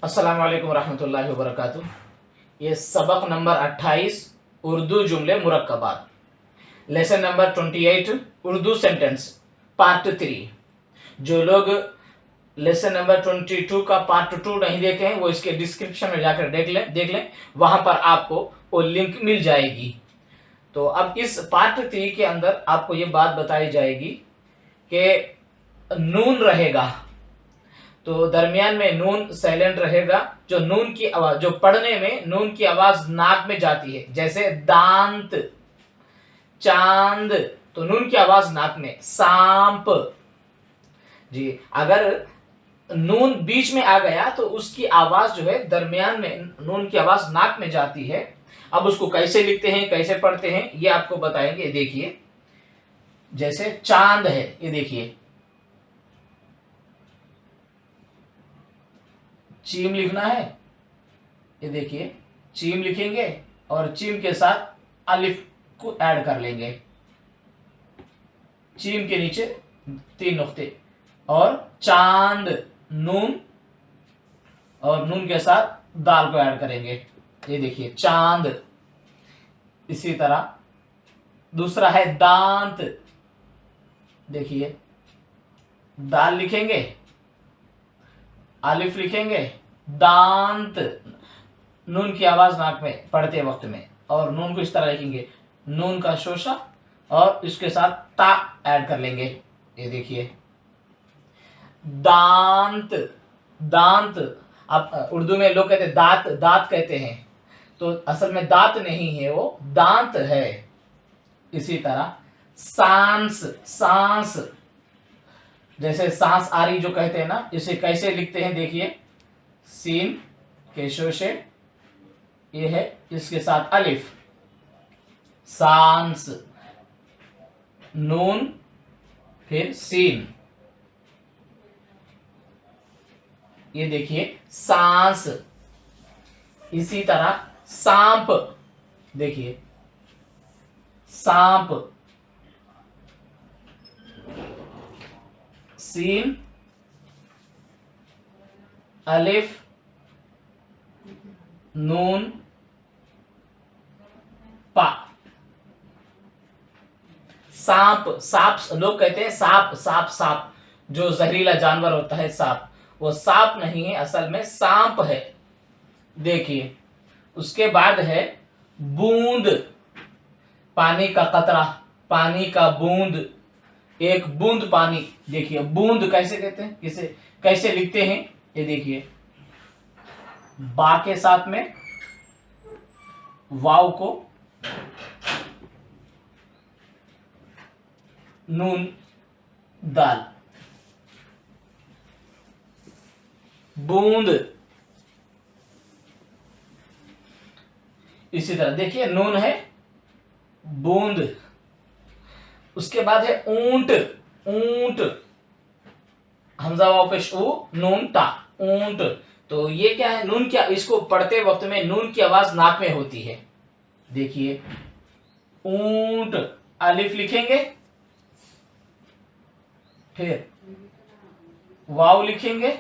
अस्सलाम वालेकुम रहमतुल्लाहि व बरकातुहू। ये सबक नंबर 28 उर्दू जुमले मुरक्कबात, lesson number 28 Urdu sentence part 3। जो लोग लेसन नंबर 22 का पार्ट 2 नहीं देखे हैं वो इसके डिस्क्रिप्शन में जाकर देख लें, वहां पर आपको वो लिंक मिल जाएगी। तो अब इस पार्ट 3 के अंदर आपको ये बात बताई जाएगी कि नून रहेगा तो दरमियान में नून साइलेंट रहेगा। जो नून की आवाज, जो पढ़ने में नून की आवाज नाक में जाती है, जैसे दांत, चांद, तो नून की आवाज नाक में। सांप जी, अगर नून बीच में आ गया तो उसकी आवाज जो है दरमियान में, नून की आवाज नाक में जाती है। अब उसको कैसे लिखते हैं, कैसे पढ़ते हैं, ये आपको बताएंगे। देखिए, जैसे चांद है, ये देखिए, चीम लिखना है, ये देखिए चीम लिखेंगे और चीम के साथ अलिफ को ऐड कर लेंगे। चीम के नीचे 3 नुक्ते और चांद, नून, और नून के साथ दाल को ऐड करेंगे। ये देखिए चांद। इसी तरह दूसरा है दांत, देखिए दाल लिखेंगे, अलिफ लिखेंगे, दांत, नून की आवाज नाक में पढ़ते वक्त में, और नून को इस तरह लिखेंगे, नून का शोशा, और इसके साथ ता ऐड कर लेंगे। ये देखिए दांत। दांत, अब उर्दू में लोग कहते हैं दांत, दांत कहते हैं, तो असल में दांत नहीं है, वो दांत है। इसी तरह सांस, सांस, जैसे सांस आ रही जो कहते हैं ना, इसे कैसे लिखते हैं, देखिए सीन के शोशे, ये है, इसके साथ अलिफ, सांस, नून, फिर सीन, ये देखिए सांस। इसी तरह सांप, देखिए सांप, सीन, अलिफ, नून, पा। सांप, सांप लोग कहते हैं सांप, सांप, सांप जो जहरीला जानवर होता है सांप, वो सांप नहीं है, असल में सांप है। देखिए उसके बाद है बूंद, पानी का कतरा, पानी का बूंद, एक बूंद पानी। देखिए बूंद कैसे कहते हैं, किसे कैसे लिखते हैं, ये देखिए बा के साथ में वाव को नून दाल, बूंद। इसी तरह देखिए नून है, बूंद। उसके बाद है ऊंट, ऊंट, हमजा वाव पेश ऊ, नून ता, ऊंट। तो ये क्या है, नून क्या, इसको पढ़ते वक्त में नून की आवाज नाक में होती है। देखिए ऊंट, अलिफ लिखेंगे, फिर वाव लिखेंगे,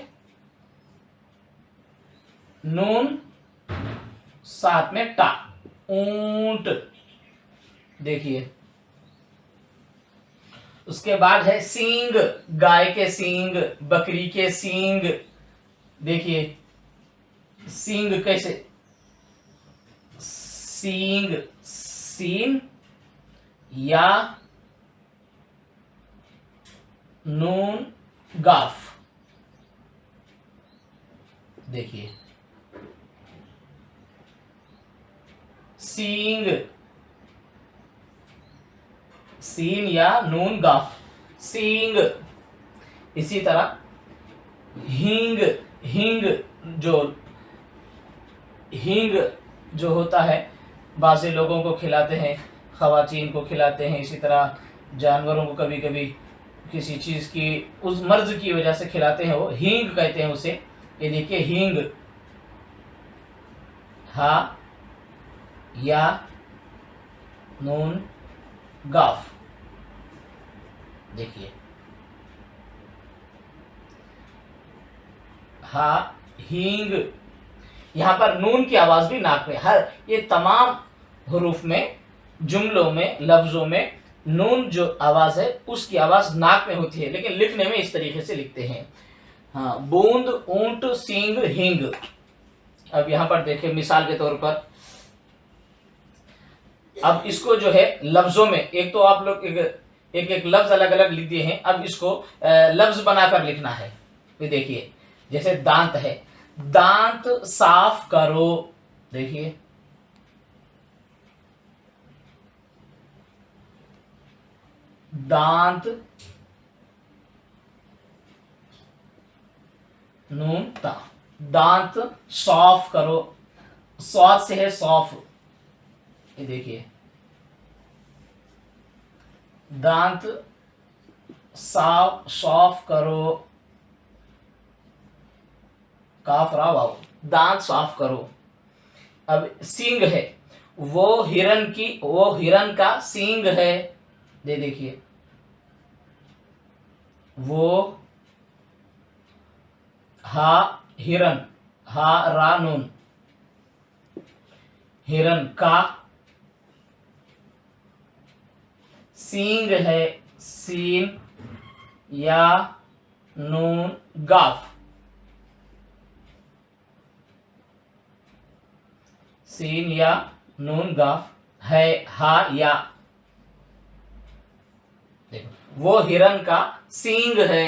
नून, साथ में टा, ऊंट। देखिए उसके बाद है सींग, गाय के सींग, बकरी के सींग। देखिए सींग कैसे, सींग, सीन या नून गाफ। देखिए सींग, सीन या नून गाफ, सींग। इसी तरह हींग, हींग, हींग जो होता है बाज़ी लोगों को खिलाते हैं, ख़वातीन को खिलाते हैं, इसी तरह जानवरों को कभी कभी किसी चीज़ की उस मर्ज की वजह से खिलाते हैं, वो हींग कहते हैं उसे। ये देखिए हींग, हा या नून गाफ। देखिए हा हींग। यहाँ पर नून की आवाज भी नाक में, हर ये तमाम हरूफ में, जुमलों में, लफ्जों में नून जो आवाज है उसकी आवाज नाक में होती है, लेकिन लिखने में इस तरीके से लिखते हैं। हाँ, बूंद, ऊंट, सींग, हींग। अब यहाँ पर देखिए मिसाल के तौर पर, अब इसको जो है लफ्जों में, एक तो आप लोग एक एक लफ्ज अलग अलग लिख दिए हैं, अब इसको लफ्ज बनाकर लिखना है। ये देखिए, जैसे दांत है, दांत साफ करो। देखिए, दांत, नून ता, दांत साफ करो, स्वाद से है सौफ। ये देखिए, दांत साफ करो, काफ रा वाव, दांत साफ करो। अब सींग है, वो हिरन का सींग है। दे देखिए, वो हा हिरन, हा रा नून, हिरन का सींग है, सीन या नून गाफ, सीन या नून गाफ है, हा या। देखो, वो हिरन का सींग है।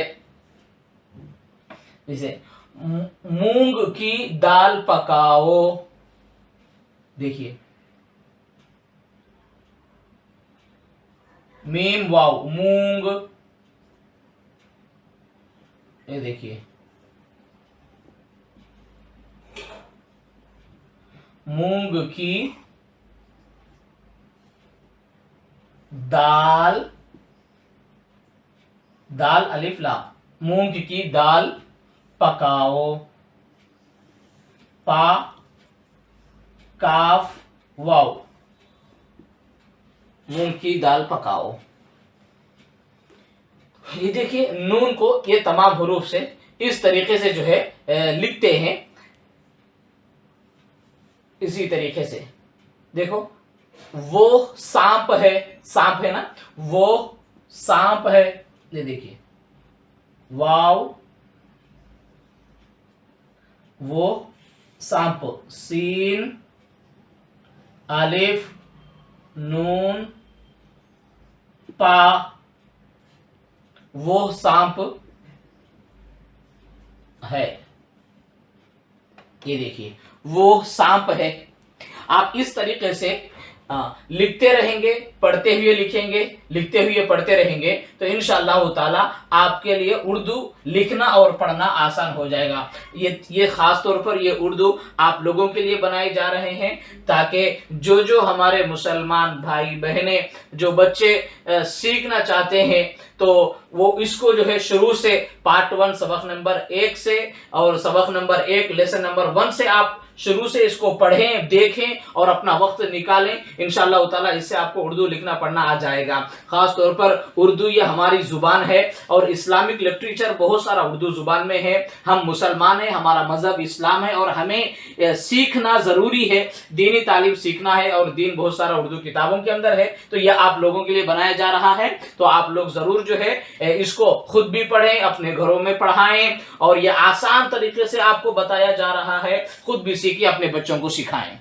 जैसे मूंग की दाल पकाओ। देखिए, मीम वाव, मूंग। ये देखिए, मूंग की दाल, दाल अलिफ लाम, मूंग की दाल पकाओ। पा काफ वाव, मूंग की दाल पकाओ। ये देखिए, नून को ये तमाम हरूफ से इस तरीके से जो है लिखते हैं। इसी तरीके से देखो, वो सांप है, सांप है ना, वो सांप है। ये देखिए, वाव, वो सांप, सीन अलिफ नून पा, वो सांप है। ये देखिए, वो सांप है। आप इस तरीके से लिखते रहेंगे, पढ़ते हुए लिखेंगे, लिखते हुए पढ़ते रहेंगे, तो इंशाअल्लाह ताला आपके लिए उर्दू लिखना और पढ़ना आसान हो जाएगा। ये खास तौर पर ये उर्दू आप लोगों के लिए बनाए जा रहे हैं, ताकि जो हमारे मुसलमान भाई बहनें, जो बच्चे सीखना चाहते हैं, तो वो इसको जो है शुरू से पार्ट 1 सबक नंबर 1 से और सबक नंबर 1 लेसन नंबर 1 से आप शुरू से इसको पढ़ें, देखें और अपना वक्त निकालें। इंशाअल्लाह ताला इससे आपको उर्दू लिखना पढ़ना आ जाएगा। खास तौर पर उर्दू ये हमारी जुबान है और इस्लामिक लिटरेचर बहुत सारा उर्दू जुबान में है। हम मुसलमान हैं, हमारा मजहब इस्लाम है और हमें सीखना जरूरी है, दीनी तालीम सीखना है और दीन बहुत सारा उर्दू किताबों के अंदर है। तो यह आप लोगों के लिए बनाया जा रहा है, तो आप लोग जरूर जो है इसको खुद भी पढ़ें, अपने घरों में पढ़ाएं और यह आसान तरीके से आपको बताया जा रहा है, खुद भी सीखिए, अपने बच्चों को सिखाएं।